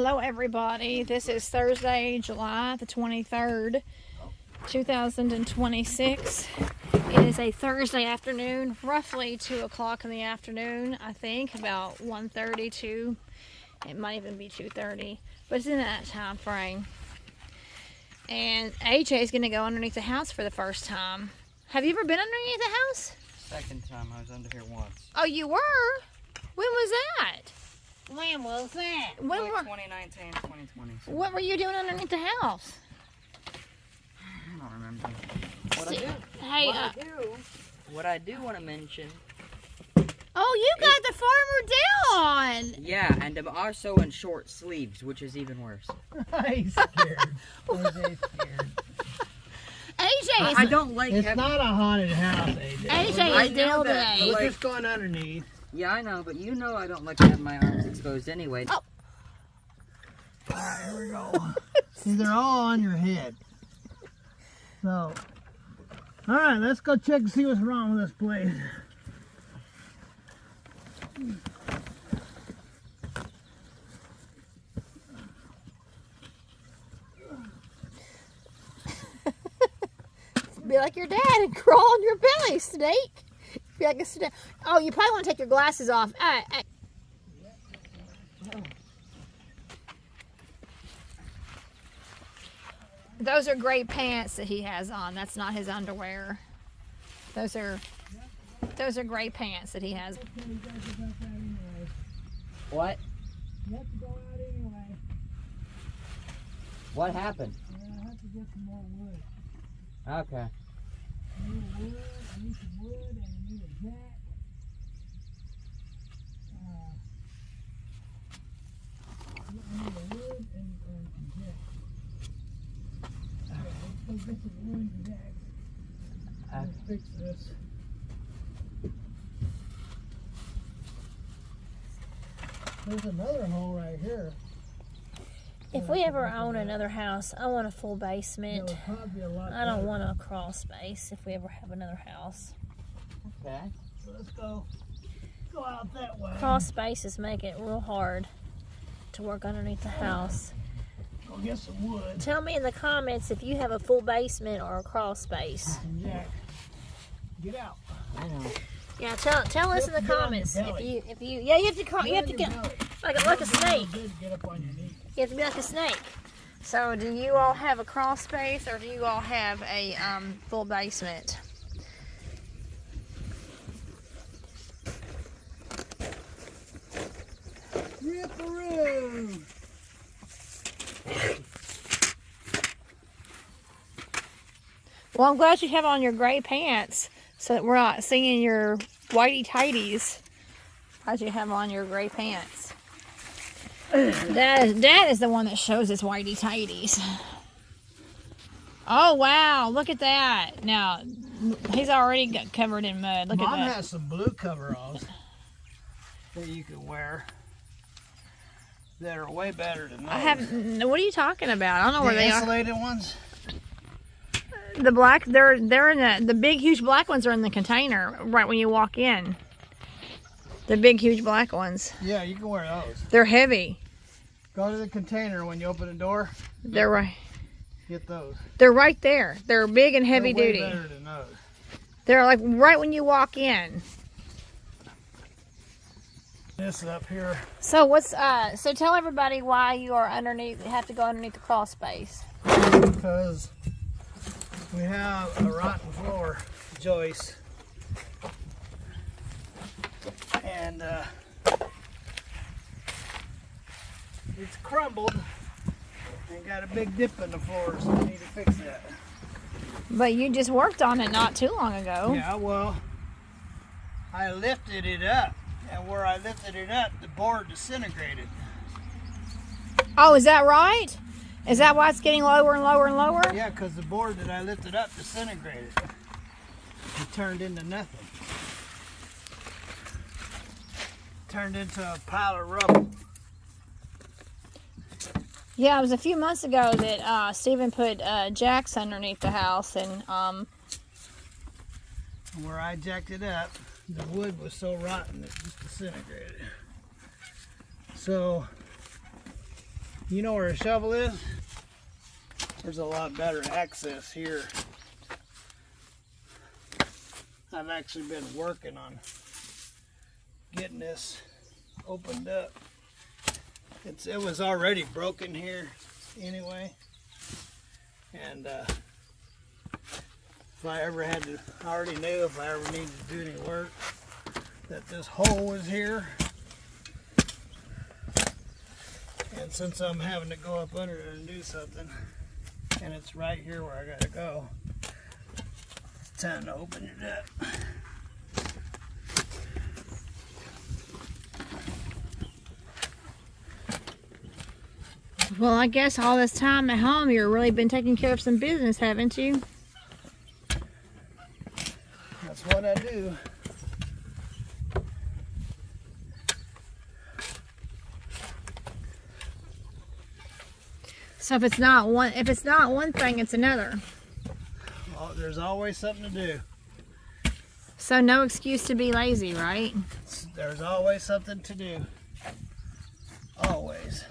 Hello everybody, this is Thursday, July the 23rd, 2026. It is a Thursday afternoon, roughly 2 o'clock in the afternoon, I think, about 1:30 to, it might even be 2:30, but it's in that time frame. And AJ is going to go underneath the house for the first time. Have you ever been underneath the house? Second time. I was under here once. Oh, you were? When was that? When was that? When Like were, 2019, 2020. So what were you doing underneath the house? I don't remember. Hey, What I do want to mention. oh, you got the farmer down. Yeah, and I'm also in short sleeves, which is even worse. He's scared. AJ's scared. AJ is, I don't like It's having... not a haunted house, AJ. AJ I is know down that, today. but We're just going underneath. Yeah, I know, but you know I don't like to have my arms exposed anyway. Oh. Alright, here we go. See, they're all on your head. So, alright, let's go check and see what's wrong with this place. Be like your dad and crawl on your belly, snake. Be like a snake. Oh, you probably want to take your glasses off. Those are gray pants that he has on. That's not his underwear. Those are gray pants that he has. What? You have to go out anyway. What happened? I have to get some more wood. Okay. I need some wood, and I need a jack. I need a wood and some jack. Let's go get some wood and jack. Let's fix this. There's another hole right here. If we ever own another house, I want a full basement. That would probably be a lot I don't better. want a crawl space if we ever have another house. Okay. So let's go out that way. Crawl spaces make it real hard to work underneath the house. Go get some wood. Tell me in the comments if you have a full basement or a crawl space. And Jack, get out. I know. Yeah, tell us in the Get on your comments belly. if you yeah, you have to crawl, you have to get like a snake. Get up on your knees. You have to be like a snake. So do you all have a crawl space or do you all have a full basement? Ripperoo! Well, I'm glad you have on your gray pants so that we're not seeing your whitey tighties as you have on your gray pants. Dad is the one that shows his whitey tighties. Oh wow, look at that. Now he's already got covered in mud. Look Mom at that. has some blue coveralls that you can wear that are way better than those. I have. What are you talking about? I don't know where the they are. insulated ones. The black, they're in the big huge black ones are in the container right when you walk in. The big huge black ones. Yeah, you can wear those. They're heavy. Go to the container when you open the door. They're right. Get those. They're right there. They're big and heavy They're way duty. better than those. They're like right when you walk in. This up here. So so tell everybody why you are have to go underneath the crawl space. Because we have a rotten floor joist. And it's crumbled and got a big dip in the floor, so we need to fix that. But you just worked on it not too long ago. Yeah, well, I lifted it up, and where I lifted it up, the board disintegrated. Oh, is that right? Is that why it's getting lower and lower and lower? Yeah, because the board that I lifted up disintegrated. It turned into nothing. Turned into a pile of rubble. Yeah, it was a few months ago that Stephen put jacks underneath the house, and Where I jacked it up, the wood was so rotten it just disintegrated. So You know where a shovel is? There's a lot better access here. I've actually been working on getting this opened up. It was already broken here anyway, and if I ever had to, I already knew if I ever needed to do any work that this hole was here. And since I'm having to go up under it and do something, and it's right here where I gotta go, it's time to open it up. Well, I guess all this time at home you've really been taking care of some business, haven't you? That's what I do. So if it's not one thing, it's another. Oh, there's always something to do. So no excuse to be lazy, right? There's always something to do. Always.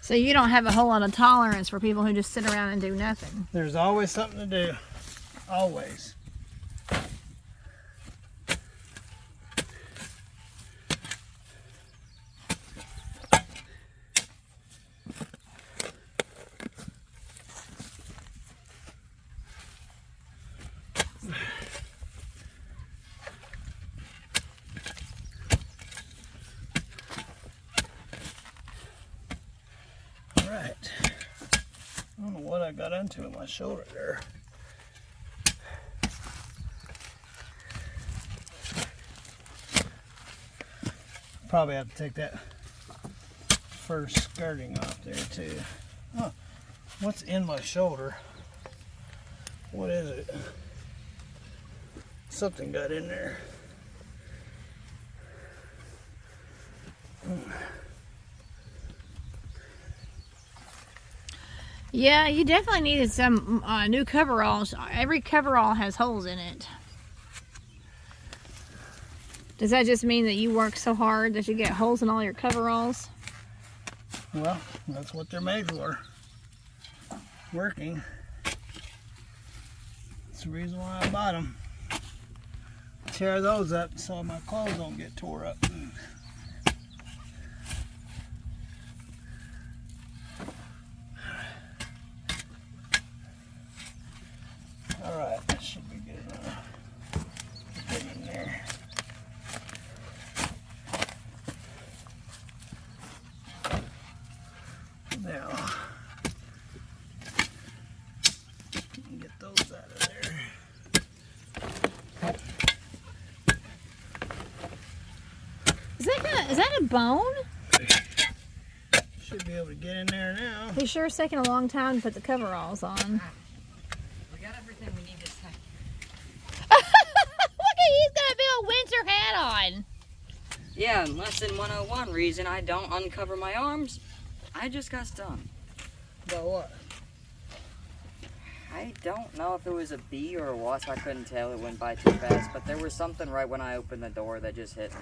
So you don't have a whole lot of tolerance for people who just sit around and do nothing. There's always something to do. Always. Right. I don't know what I got into in my shoulder there. Probably have to take that first skirting off there too. Huh. What's in my shoulder? What is it? Something got in there. Yeah, you definitely needed some new coveralls. Every coverall has holes in it. Does that just mean that you work so hard that you get holes in all your coveralls? Well, that's what they're made for. Working. That's the reason why I bought them. Tear those up so my clothes don't get tore up. Alright, that should be good enough. Get in there. Now, get those out of there. Is that a bone? Should be able to get in there now. He sure is taking a long time to put the coveralls on. We got everything we need to say. Look at, he's got a big old winter hat on. Yeah, and lesson 101, reason I don't uncover my arms, I just got stung. About what? I don't know if it was a bee or a wasp, I couldn't tell, it went by too fast, but there was something right when I opened the door that just hit me.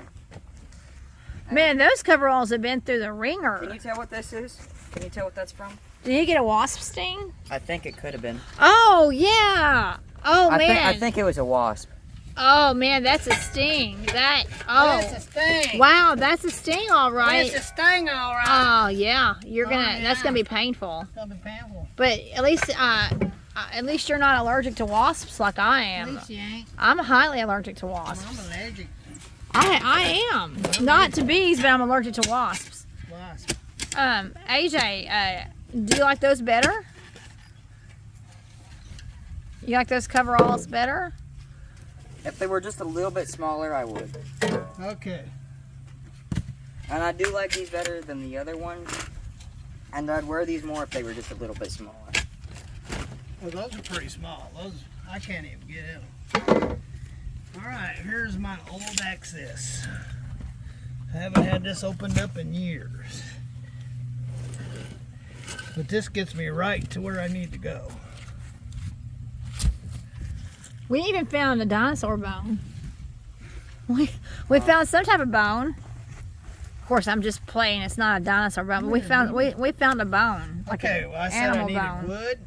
Man, those coveralls have been through the ringer. Can you tell what this is? Can you tell what that's from? Did he get a wasp sting? I think it could have been. Oh, yeah. Oh, man. I think it was a wasp. Oh, man, that's a sting. That's a sting. Wow, that's a sting, all right. That's a sting, all right. Oh, yeah. Yeah. That's gonna be painful. It's gonna be painful. But at least you're not allergic to wasps like I am. At least you ain't. I'm highly allergic to wasps. I'm allergic. I am. Not to bees, but I'm allergic to wasps. Wasp. AJ, do you like those better? You like those coveralls better? If they were just a little bit smaller, I would. Okay. And I do like these better than the other ones. And I'd wear these more if they were just a little bit smaller. Well, those are pretty small. Those, I can't even get in them. Alright, here's my old access. I haven't had this opened up in years. But this gets me right to where I need to go. We even found a dinosaur bone. We found some type of bone. Of course, I'm just playing. It's not a dinosaur bone, but we found a bone, like okay, an well, I said I animal needed bone. wood.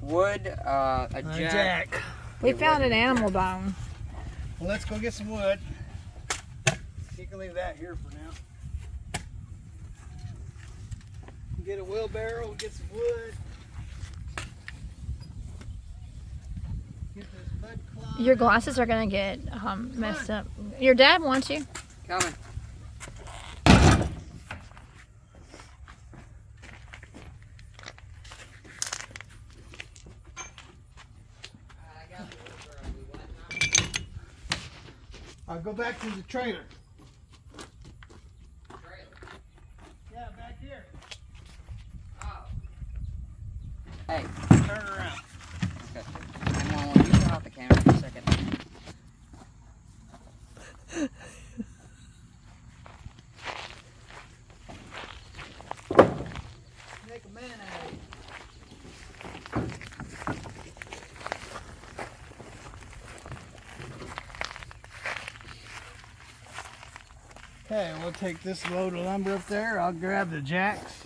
Wood, a jack. We found an animal bone. Well, let's go get some wood. You can leave that here for now. Get a wheelbarrow, get some wood. Get this mud cloth. Your glasses are gonna get messed up. Your dad wants you. Coming. I'll go back to the trailer. Yeah, back here. Oh. Hey. Turn around. Okay. Hang on, will you turn off the camera for a second? Make a man out of you. Okay, we'll take this load of lumber up there. I'll grab the jacks.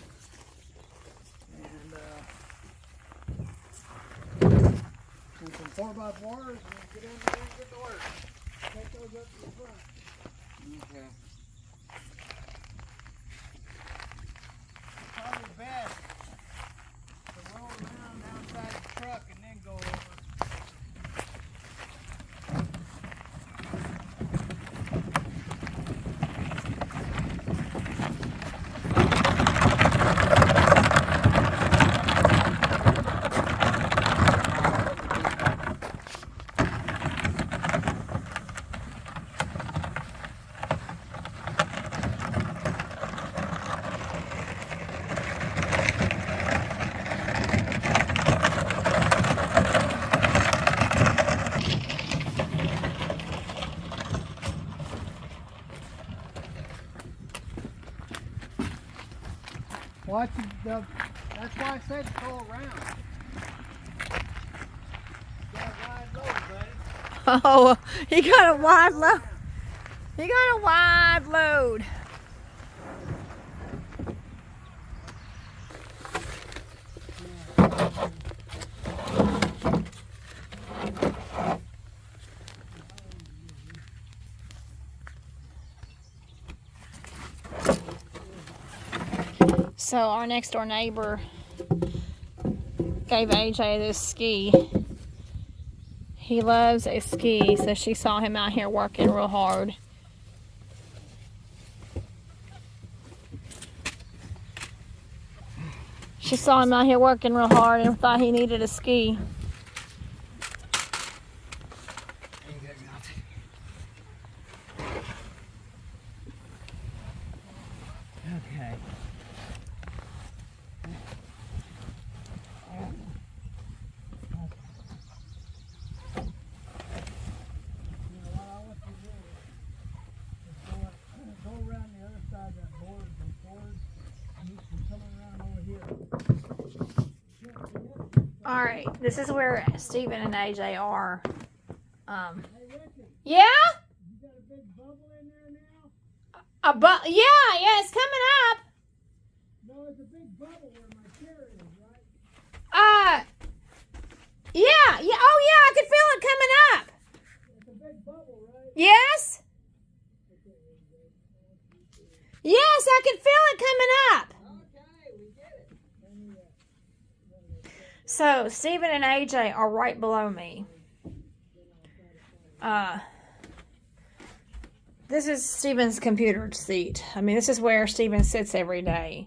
And some 4x4s and get in there and get to work. Take those up to the front. Okay. Probably best to roll around outside the truck and then go over. Watch the. That's why I said to go around. You got a wide load, buddy. Oh, he got a wide load. He got a wide load. So our next door neighbor gave AJ this ski. He loves a ski, so she saw him out here working real hard. She saw him out here working real hard and thought he needed a ski. Okay. Go around the other side of that board and forward, and you can come around over here. All right, this is where Steven and AJ are. Hey, Ricky, Yeah? you got a big bubble in there now? Yeah, it's coming up. No, it's a big bubble where my chair is, right? Yeah. Oh, yeah, I can feel it coming up. It's a big bubble, right? Yes? Yes, I can feel it coming up. Okay, we get it. So, Steven and AJ are right below me. This is Steven's computer seat. I mean, this is where Steven sits every day.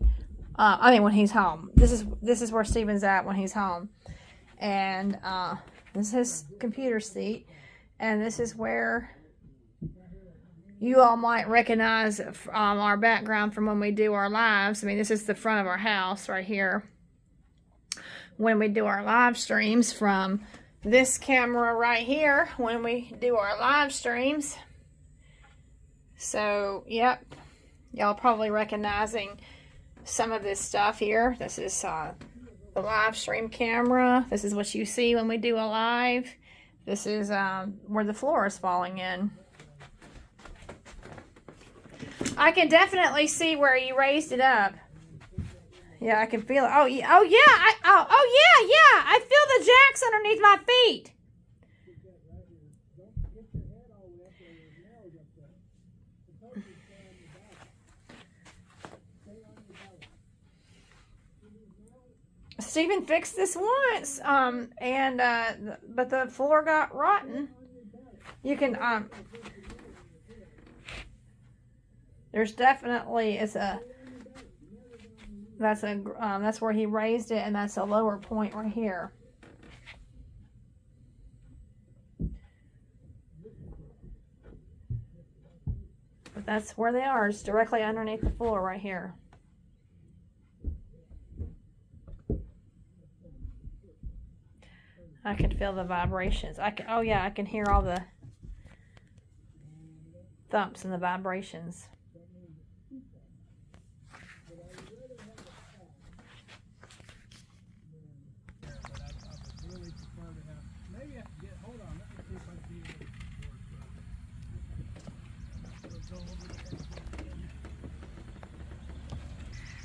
When he's home. This is where Steven's at when he's home. And this is his computer seat. And this is where you all might recognize our background from when we do our lives. I mean, this is the front of our house right here. When we do our live streams from this camera right here, when we do our live streams. So, yep, y'all probably recognizing some of this stuff here. This is the live stream camera. This is what you see when we do a live. This is where the floor is falling in. I can definitely see where you raised it up. Yeah, I can feel it. Oh, yeah. Oh, yeah. Yeah. I feel the jacks underneath my feet. Stephen fixed this once, but the floor got rotten. You can, there's definitely, that's where he raised it, and that's a lower point right here. But that's where they are. It's directly underneath the floor right here. I can feel the vibrations. I can hear all the thumps and the vibrations.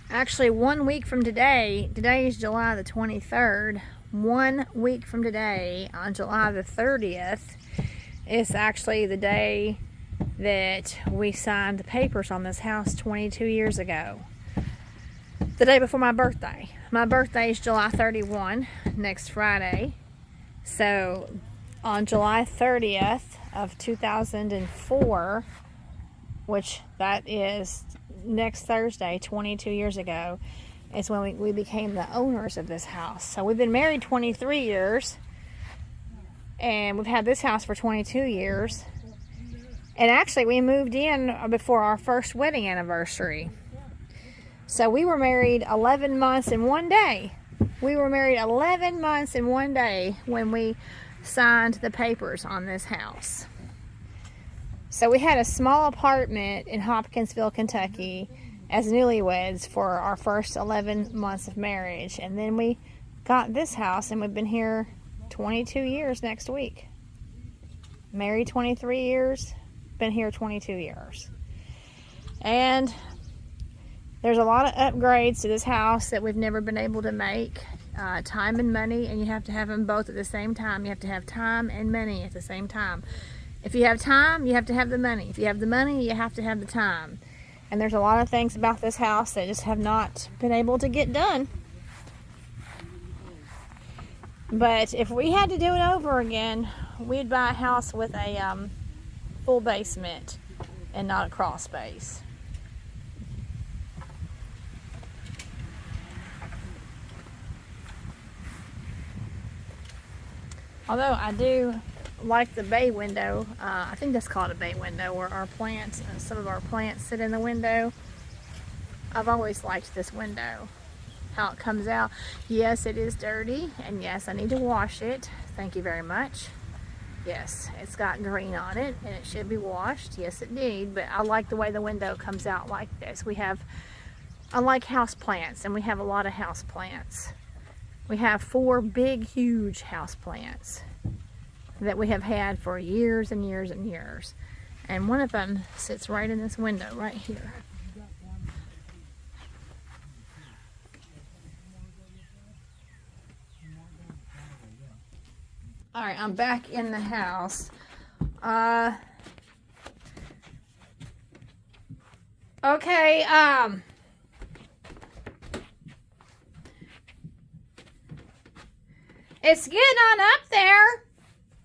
Actually, 1 week from today is July the 23rd. 1 week from today, on July the 30th, is actually the day that we signed the papers on this house 22 years ago. The day before my birthday. My birthday is July 31, next Friday. So, on July 30th of 2004, which that is next Thursday, 22 years ago, is when we became the owners of this house. So we've been married 23 years, and we've had this house for 22 years. And actually, we moved in before our first wedding anniversary. So we were married 11 months and 1 day. We were married 11 months and 1 day when we signed the papers on this house. So we had a small apartment in Hopkinsville, Kentucky as newlyweds for our first 11 months of marriage. And then we got this house, and we've been here 22 years next week. Married 23 years, been here 22 years. And there's a lot of upgrades to this house that we've never been able to make. Time and money, and you have to have them both at the same time. You have to have time and money at the same time. If you have time, you have to have the money. If you have the money, you have to have the time. And there's a lot of things about this house that just have not been able to get done. But if we had to do it over again, we'd buy a house with a full basement and not a crawl space. Although I do like the bay window. I think that's called a bay window, where our plants, some of our plants sit in the window. I've always liked this window, how it comes out. Yes, it is dirty, and yes, I need to wash it. Thank you very much. Yes, it's got green on it, and it should be washed. Yes, it did, but I like the way the window comes out like this. I like house plants, and we have a lot of house plants. We have 4 big, huge house plants that we have had for years and years and years. And one of them sits right in this window right here. All right, I'm back in the house. Okay, it's getting on up there.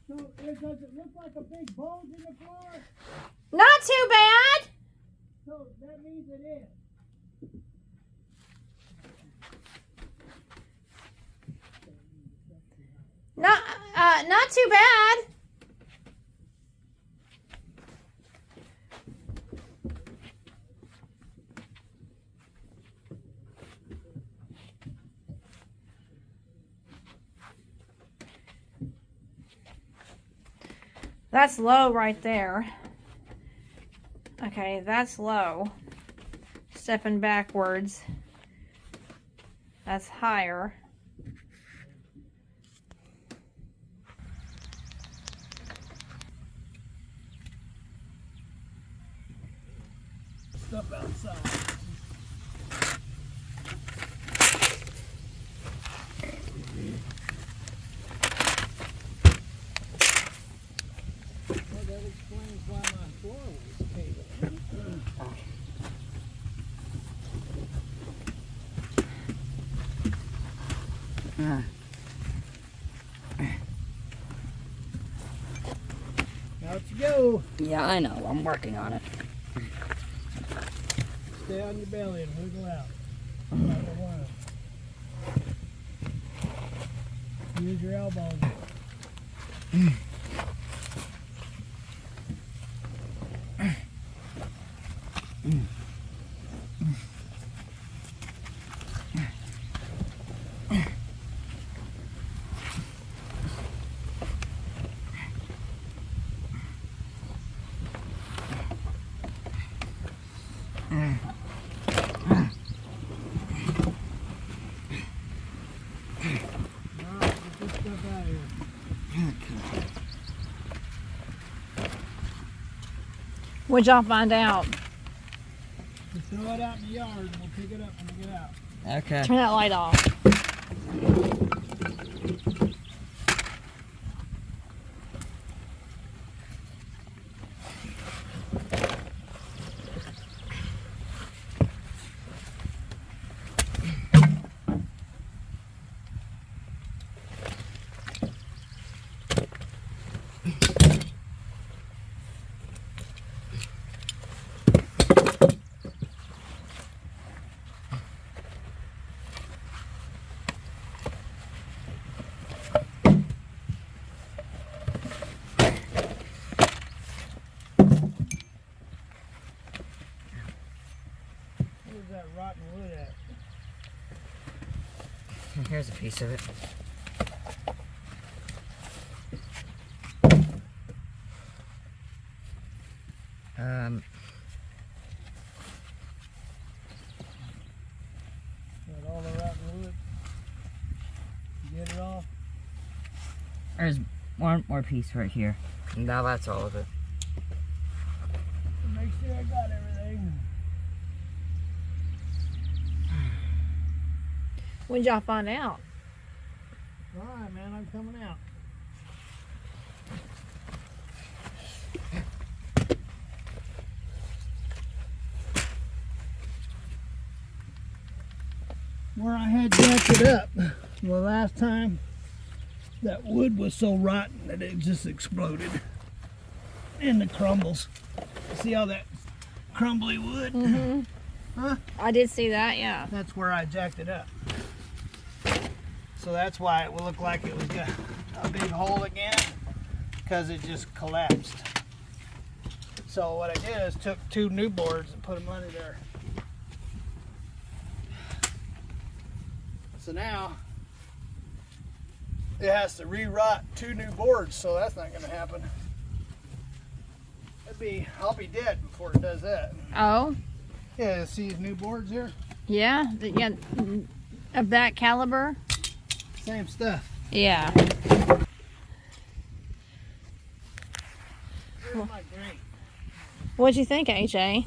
So does it look like a big bulge in the floor? Not too bad. So that means it is. Not too bad. That's low right there. Okay, that's low. Stepping backwards. That's higher. stuff outside. Well, that explains why my floor was caving in. Out you go. Yeah, I know. I'm working on it. Stay on your belly and wiggle out. Like a worm. Use your elbows. What'd y'all find out? Just throw it out in the yard and we'll pick it up when we get out. Okay. Turn that light off. Where's that rotten wood at? Here's a piece of it. Got all the rotten wood. Get it off. There's one more piece right here. Now that's all of it. Make sure I got everything. When'd y'all find out? Alright, man, I'm coming out. Where I had jacked it up the last time, that wood was so rotten that it just exploded in the crumbles. See all that crumbly wood? Mm-hmm. Huh? I did see that, yeah. That's where I jacked it up. So that's why it will look like it was got a big hole again, because it just collapsed. So what I did is took 2 new boards and put them under there. So now it has to re-rot 2 new boards, so that's not going to happen. I'll be dead before it does that. Oh? Yeah, see these new boards here? Yeah? Yeah. Of that caliber? Same stuff. Yeah. Here's my grate. What'd you think, AJ?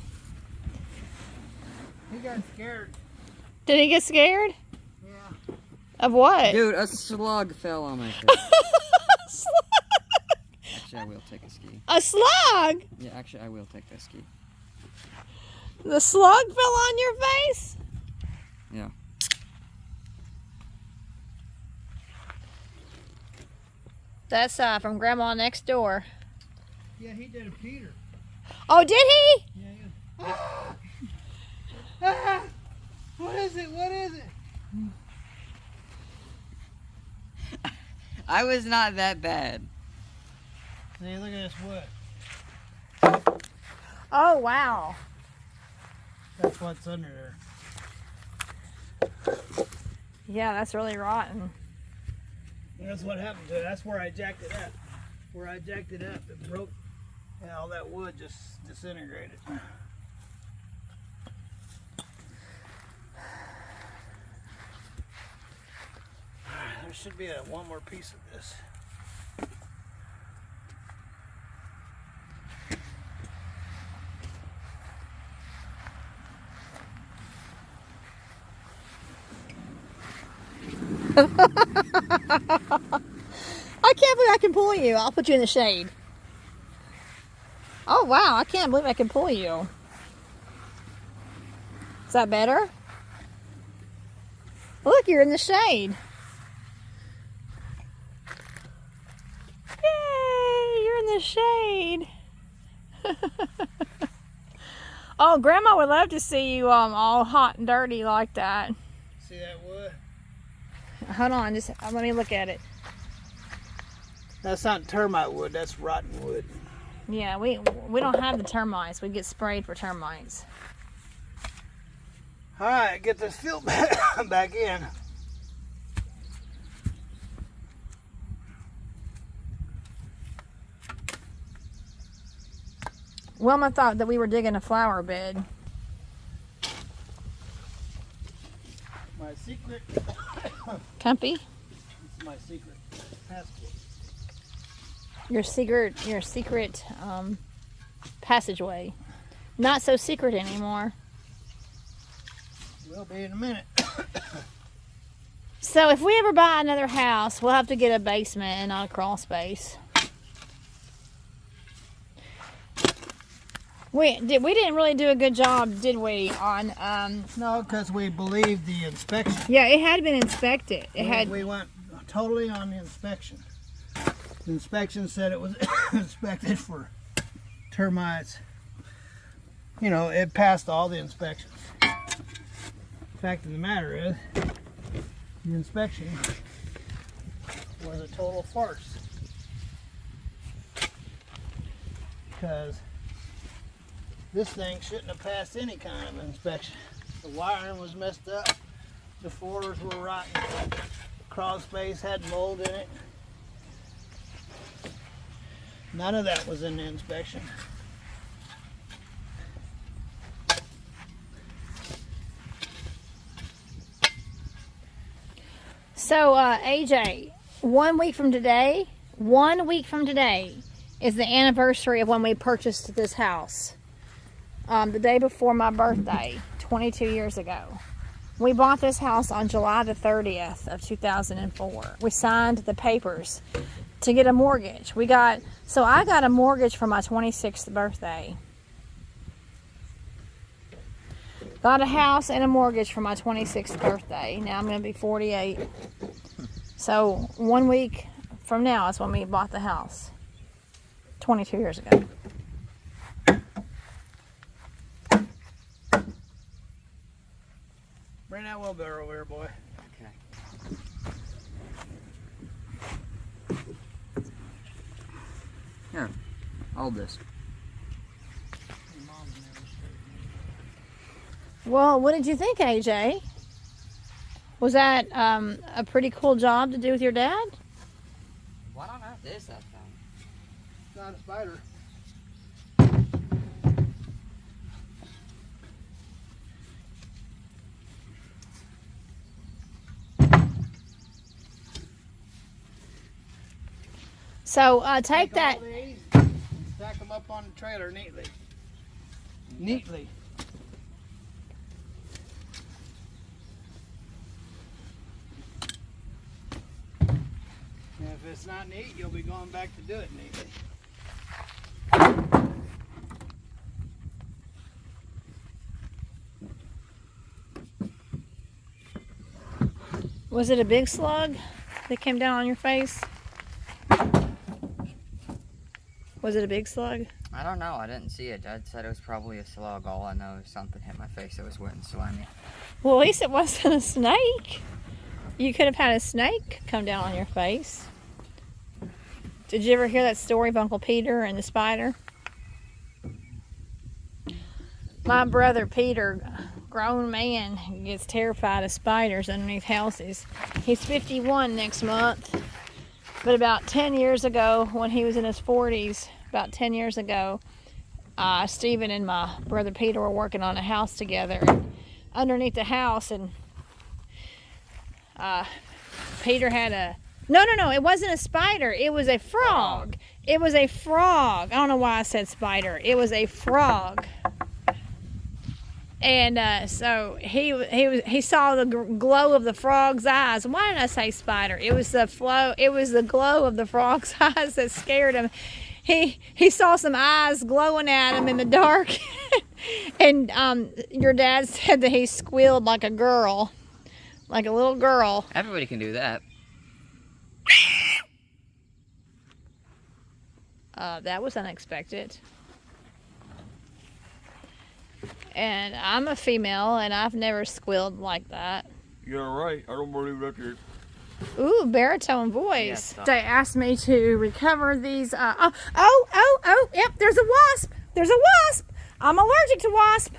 He got scared. Did he get scared? Yeah. Of what? Dude, a slug fell on my face. Actually, I will take a ski. A slug? Yeah, actually, I will take that ski. The slug fell on your face? Yeah. That's from Grandma next door. Yeah, he did a Peter. Oh, did he? Yeah, yeah. What is it? What is it? I was not that bad. See, look at this wood. Oh, wow. That's what's under there. Yeah, that's really rotten. And that's what happened to it. That's where I jacked it up. Where I jacked it up, it broke. And all that wood just disintegrated. There should be one more piece of this. I can't believe I can pull you. I'll put you in the shade. Oh, wow. I can't believe I can pull you. Is that better? Look, you're in the shade. Yay, you're in the shade. Oh, Grandma would love to see you all hot and dirty like that. See that wood? Hold on, just let me look at it. That's not termite wood, that's rotten wood. Yeah, we don't have the termites. We get sprayed for termites. Alright, get this fill back in. Wilma thought that we were digging a flower bed. My secret. Comfy? This is my secret passport. Your secret passageway. Not so secret anymore. Will be in a minute. So if we ever buy another house, we'll have to get a basement and not a crawl space. We didn't really do a good job, did we, on No, because we believed the inspection. yeah, it had been inspected. We went totally on the inspection. The inspection said it was inspected for termites. You know, it passed all the inspections. Fact of the matter is, the inspection was a total farce. Because this thing shouldn't have passed any kind of inspection. The wiring was messed up, the floors were rotten, the crawl space had mold in it. None of that was in the inspection. So, AJ, 1 week from today is the anniversary of when we purchased this house. The day before my birthday, 22 years ago. We bought this house on July the 30th of 2004. We signed the papers to get a mortgage. So I got a mortgage for my 26th birthday. Got a house and a mortgage for my 26th birthday. Now I'm going to be 48. So 1 week from now is when we bought the house. 22 years ago. Bring that wheelbarrow over here, boy. Okay. Here, hold this. Well, what did you think, AJ? Was that a pretty cool job to do with your dad? Why don't I have this that time? It's not a spider. So take that. All these and stack them up on the trailer neatly. Neatly. And if it's not neat, you'll be going back to do it neatly. Was it a big slug that came down on your face? Was it a big slug? I don't know. I didn't see it. Dad said it was probably a slug. All I know is something hit my face that was wet and slimy. Well, at least it wasn't a snake. You could have had a snake come down on your face. Did you ever hear that story of Uncle Peter and the spider? My brother Peter, grown man, gets terrified of spiders underneath houses. He's 51 next month. But about 10 years ago, when he was in his 40s, about 10 years ago, Stephen and my brother Peter were working on a house together. And underneath the house, and Peter had a... No, it wasn't a spider. It was a frog. It was a frog. I don't know why I said spider. It was a frog. And so he saw the glow of the frog's eyes. Why did I say spider? It was the glow of the frog's eyes that scared him. He saw some eyes glowing at him in the dark. And your dad said that he squealed like a girl, like a little girl. Everybody can do that. That was unexpected. And I'm a female, and I've never squealed like that. You're right. I don't believe that yet. Ooh, baritone voice. Yes. They asked me to recover these. Yep, there's a wasp. There's a wasp. I'm allergic to wasp.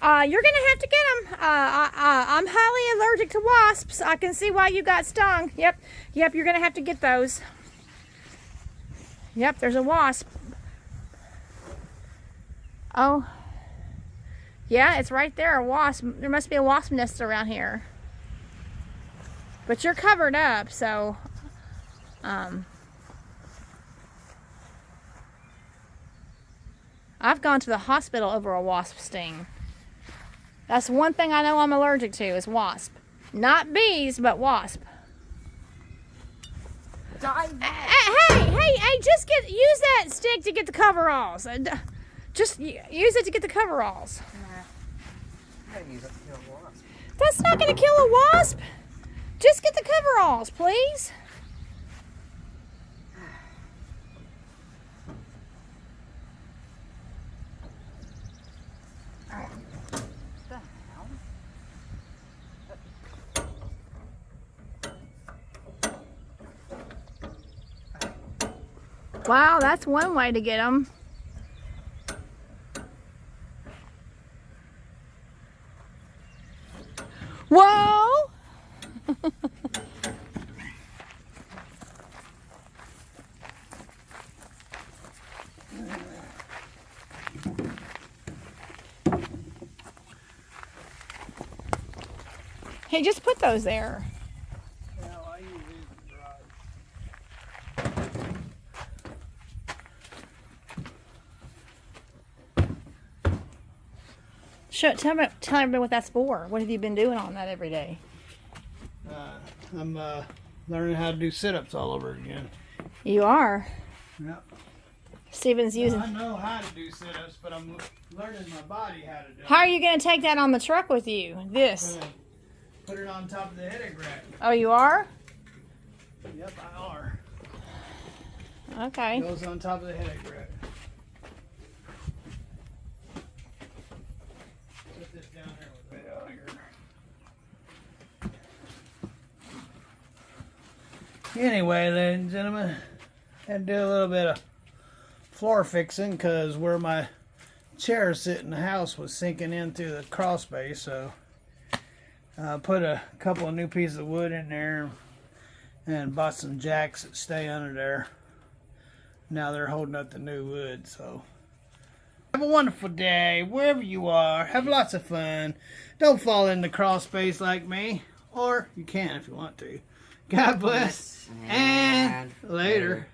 You're gonna have to get them. I'm highly allergic to wasps. I can see why you got stung. Yep, you're gonna have to get those. Yep, there's a wasp. Oh. Yeah, it's right there, a wasp. There must be a wasp nest around here. But you're covered up, so I've gone to the hospital over a wasp sting. That's one thing I know I'm allergic to is wasp. Not bees, but wasp. Hey, just use that stick to get the coveralls. Just use it to get the coveralls. That's not going to kill a wasp. Just get the coveralls, please. Wow, that's one way to get them. Whoa! Hey, just put those there. Tell everybody what that's for. What have you been doing on that every day? I'm learning how to do sit-ups all over again. You are. Yep. Steven's using. I know how to do sit-ups, but I'm learning my body how to do it. How are you going to take that on the truck with you? This. Put it on top of the headache rack. Oh, you are? Yep, I are. Okay. Goes on top of the headache rack. Put this down here with me out here. Anyway, ladies and gentlemen, I had to do a little bit of floor fixing because where my chair sit in the house was sinking into the crawl space, so I put a couple of new pieces of wood in there and bought some jacks that stay under there. Now they're holding up the new wood, so have a wonderful day wherever you are. Have lots of fun. Don't fall in the crawl space like me, or you can if you want to. God bless and later.